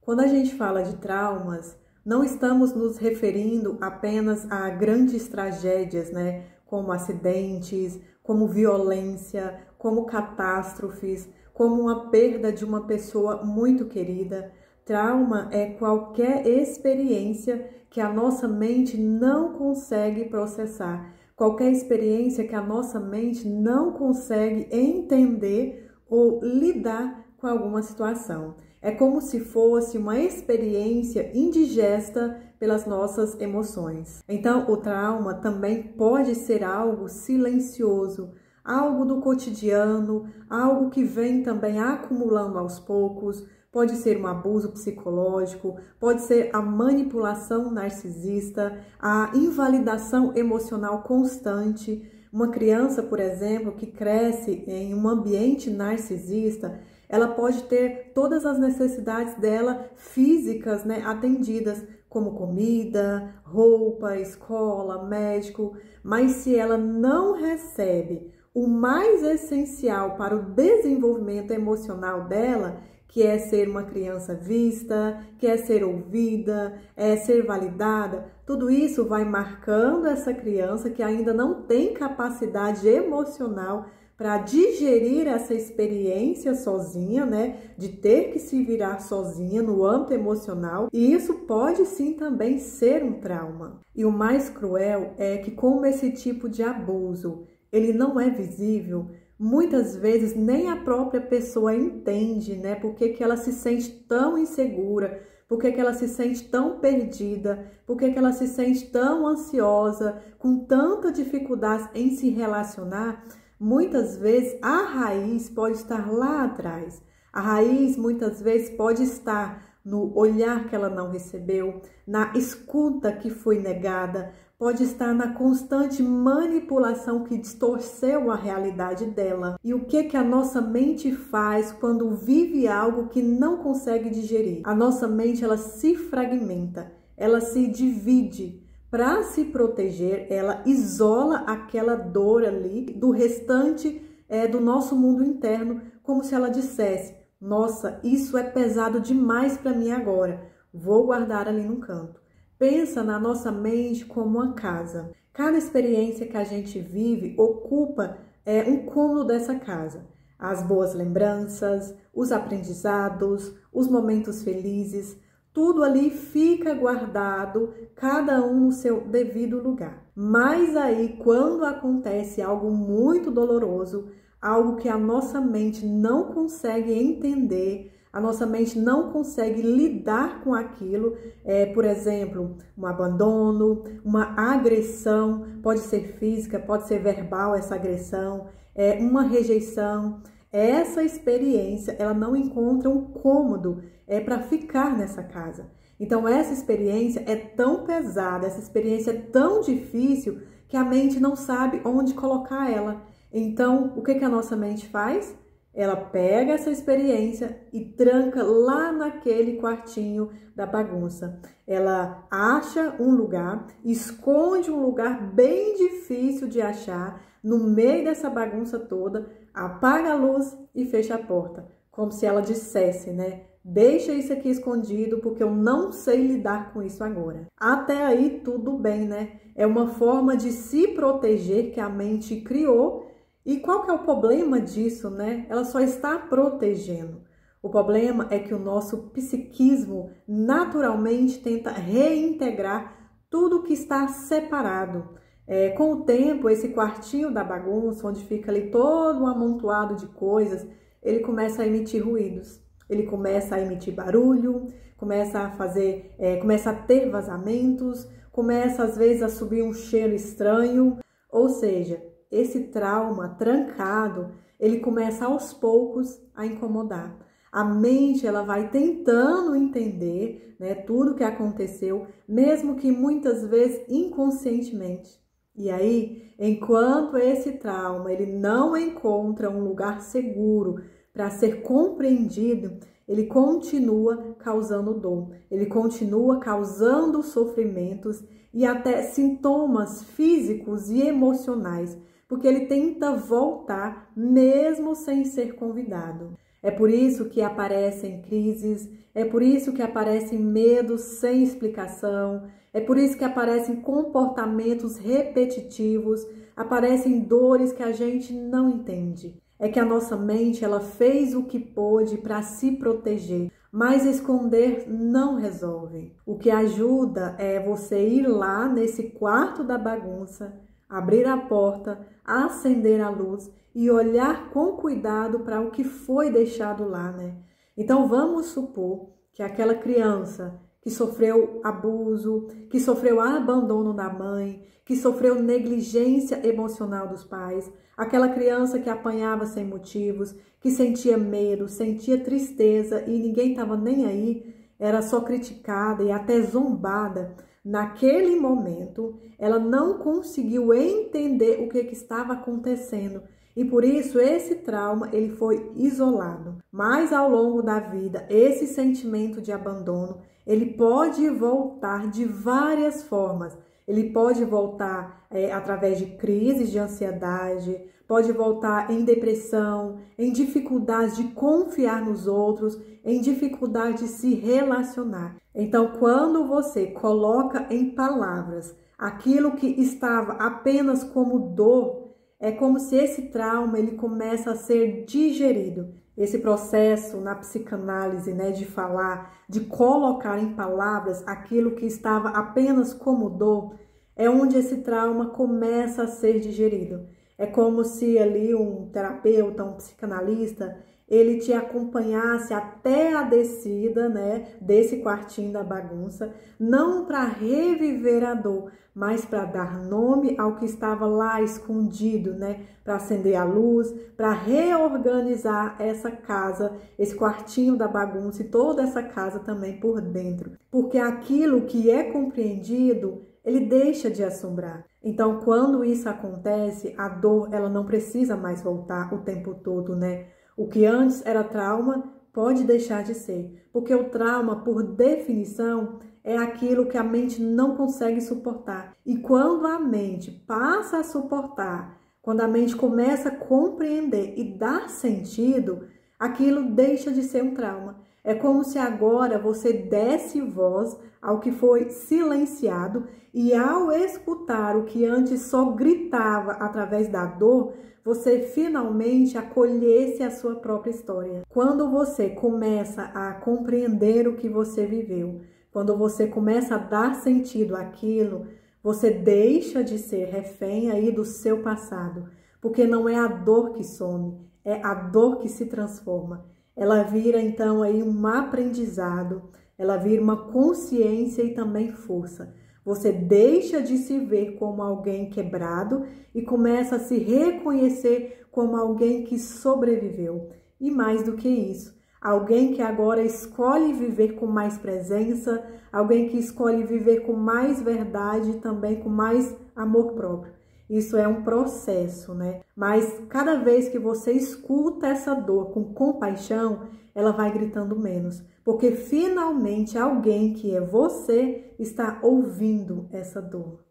Quando a gente fala de traumas, não estamos nos referindo apenas a grandes tragédias, né? Como acidentes, como violência, como catástrofes, como uma perda de uma pessoa muito querida. Trauma é qualquer experiência que a nossa mente não consegue processar, qualquer experiência que a nossa mente não consegue entender ou lidar com alguma situação. É como se fosse uma experiência indigesta pelas nossas emoções. Então, o trauma também pode ser algo silencioso, algo do cotidiano, algo que vem também acumulando aos poucos. Pode ser um abuso psicológico, pode ser a manipulação narcisista, a invalidação emocional constante. Uma criança, por exemplo, que cresce em um ambiente narcisista, ela pode ter todas as necessidades dela físicas, né, atendidas, como comida, roupa, escola, médico, mas se ela não recebe o mais essencial para o desenvolvimento emocional dela, que é ser uma criança vista, que é ser ouvida, é ser validada, tudo isso vai marcando essa criança que ainda não tem capacidade emocional para digerir essa experiência sozinha, né, de ter que se virar sozinha no âmbito emocional, e isso pode sim também ser um trauma. E o mais cruel é que, como esse tipo de abuso, ele não é visível, muitas vezes nem a própria pessoa entende, né, por que ela se sente tão insegura, por que ela se sente tão perdida, por que ela se sente tão ansiosa, com tanta dificuldade em se relacionar. Muitas vezes a raiz pode estar lá atrás. A raiz muitas vezes pode estar no olhar que ela não recebeu, na escuta que foi negada, pode estar na constante manipulação que distorceu a realidade dela. E o que a nossa mente faz quando vive algo que não consegue digerir? A nossa mente, ela se fragmenta, ela se divide. Para se proteger, ela isola aquela dor ali do restante do nosso mundo interno, como se ela dissesse: nossa, isso é pesado demais para mim agora, vou guardar ali num canto. Pensa na nossa mente como uma casa. Cada experiência que a gente vive ocupa um cômodo dessa casa. As boas lembranças, os aprendizados, os momentos felizes, tudo ali fica guardado, cada um no seu devido lugar. Mas aí, quando acontece algo muito doloroso, algo que a nossa mente não consegue entender, a nossa mente não consegue lidar com aquilo, por exemplo, um abandono, uma agressão, pode ser física, pode ser verbal essa agressão, uma rejeição. Essa experiência, ela não encontra um cômodo para ficar nessa casa. Então, essa experiência é tão pesada, essa experiência é tão difícil que a mente não sabe onde colocar ela. Então, o que a nossa mente faz? Ela pega essa experiência e tranca lá naquele quartinho da bagunça. Ela acha um lugar, esconde um lugar bem difícil de achar, no meio dessa bagunça toda, apaga a luz e fecha a porta. Como se ela dissesse, né? Deixa isso aqui escondido porque eu não sei lidar com isso agora. Até aí tudo bem, né? É uma forma de se proteger que a mente criou. E qual que é o problema disso, né? Ela só está protegendo. O problema é que o nosso psiquismo naturalmente tenta reintegrar tudo que está separado. Com o tempo, esse quartinho da bagunça, onde fica ali todo um amontoado de coisas, ele começa a emitir ruídos. Ele começa a emitir barulho, começa a ter vazamentos, começa às vezes a subir um cheiro estranho, ou seja, esse trauma trancado, ele começa aos poucos a incomodar. A mente, ela vai tentando entender, né, tudo o que aconteceu, mesmo que muitas vezes inconscientemente. E aí, enquanto esse trauma, ele não encontra um lugar seguro para ser compreendido, ele continua causando dor, ele continua causando sofrimentos e até sintomas físicos e emocionais, porque ele tenta voltar mesmo sem ser convidado. É por isso que aparecem crises, é por isso que aparecem medos sem explicação, é por isso que aparecem comportamentos repetitivos, aparecem dores que a gente não entende. É que a nossa mente, ela fez o que pôde para se proteger, mas esconder não resolve. O que ajuda é você ir lá nesse quarto da bagunça, abrir a porta, acender a luz e olhar com cuidado para o que foi deixado lá, né? Então vamos supor que aquela criança que sofreu abuso, que sofreu abandono da mãe, que sofreu negligência emocional dos pais, aquela criança que apanhava sem motivos, que sentia medo, sentia tristeza e ninguém estava nem aí, era só criticada e até zombada. Naquele momento, ela não conseguiu entender o que estava acontecendo e por isso esse trauma ele foi isolado. Mas ao longo da vida, esse sentimento de abandono, ele pode voltar de várias formas. Ele pode voltar através de crises de ansiedade, pode voltar em depressão, em dificuldade de confiar nos outros, em dificuldade de se relacionar. Então, quando você coloca em palavras aquilo que estava apenas como dor, é como se esse trauma ele começa a ser digerido. Esse processo na psicanálise, né, de falar, de colocar em palavras aquilo que estava apenas como dor, é onde esse trauma começa a ser digerido. É como se ali um terapeuta, um psicanalista, ele te acompanhasse até a descida, né, desse quartinho da bagunça, não para reviver a dor, mas para dar nome ao que estava lá escondido, né, para acender a luz, para reorganizar essa casa, esse quartinho da bagunça e toda essa casa também por dentro. Porque aquilo que é compreendido, ele deixa de assombrar. Então, quando isso acontece, a dor, ela não precisa mais voltar o tempo todo, né? O que antes era trauma pode deixar de ser, porque o trauma, por definição, é aquilo que a mente não consegue suportar. E quando a mente passa a suportar, quando a mente começa a compreender e dar sentido, aquilo deixa de ser um trauma. É como se agora você desse voz ao que foi silenciado e ao escutar o que antes só gritava através da dor, você finalmente acolhesse a sua própria história. Quando você começa a compreender o que você viveu, quando você começa a dar sentido àquilo, você deixa de ser refém aí do seu passado, porque não é a dor que some, é a dor que se transforma. Ela vira então aí um aprendizado, ela vira uma consciência e também força. Você deixa de se ver como alguém quebrado e começa a se reconhecer como alguém que sobreviveu. E mais do que isso, alguém que agora escolhe viver com mais presença, alguém que escolhe viver com mais verdade e também com mais amor próprio. Isso é um processo, né? Mas cada vez que você escuta essa dor com compaixão, ela vai gritando menos. Porque finalmente alguém que é você está ouvindo essa dor.